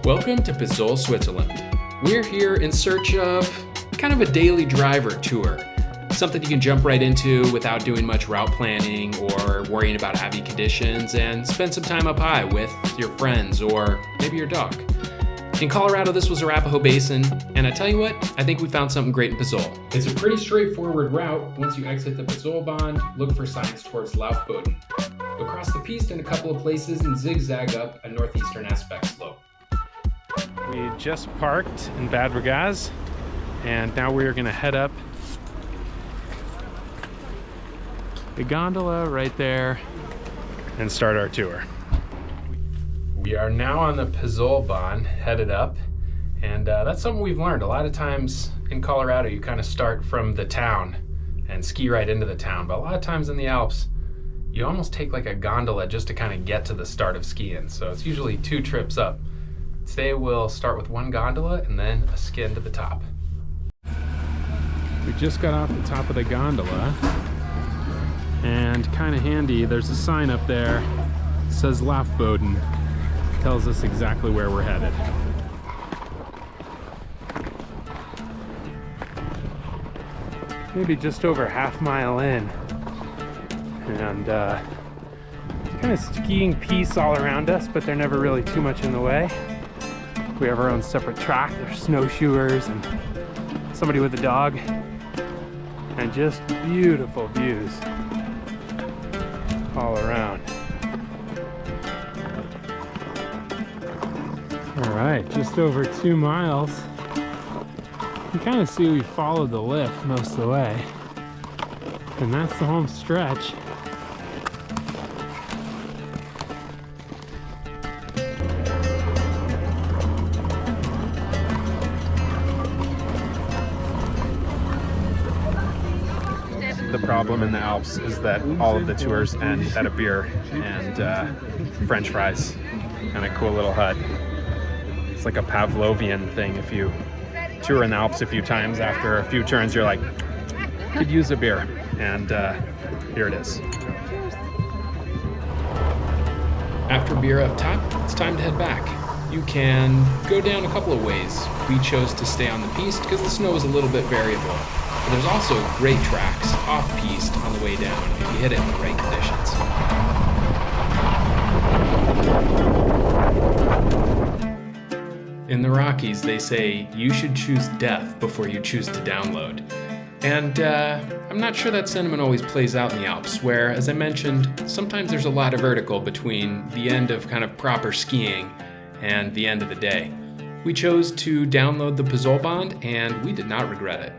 Welcome to Pizol, Switzerland. We're here in search of kind of a daily driver tour. Something you can jump right into without doing much route planning or worrying about heavy conditions, and spend some time up high with your friends or maybe your dog. In Colorado, this was Arapahoe Basin, and I tell you what, I think we found something great in Pizol. It's a pretty straightforward route. Once you exit the Pizol Bond, look for signs towards Laufboden. Across the piste in a couple of places and zigzag up a northeastern aspect slope. We just parked in Bad Ragaz, and now we're gonna head up the gondola right there and start our tour. We are now on the Pizol Bond, headed up, and that's something we've learned. A lot of times in Colorado, you kind of start from the town and ski right into the town, but a lot of times in the Alps, you almost take like a gondola just to kind of get to the start of skiing. So it's usually 2 trips up. Today we'll start with 1 gondola and then a skin to the top. We just got off the top of the gondola, and kind of handy, there's a sign up there. It says Laufboden. Tells us exactly where we're headed. Maybe just over a half-mile in, and kind of skiing piste all around us, but they're never really too much in the way. We have our own separate track. There's snowshoers and somebody with a dog, and just beautiful views all around. All right, just over 2 miles. You kind of see we followed the lift most of the way, and that's the home stretch. The problem in the Alps is that all of the tours end at a beer and French fries and a cool little hut. It's like a Pavlovian thing. If you tour in the Alps a few times, after a few turns, you're like, could use a beer. And here it is. After beer up top, it's time to head back. You can go down a couple of ways. We chose to stay on the piste because the snow is a little bit variable. But there's also great tracks off-piste on the way down if you hit it in the right conditions. In the Rockies, they say you should choose death before you choose to download. And I'm not sure that sentiment always plays out in the Alps, where, as I mentioned, sometimes there's a lot of vertical between the end of kind of proper skiing and the end of the day. We chose to download the Pizol Bond, and we did not regret it.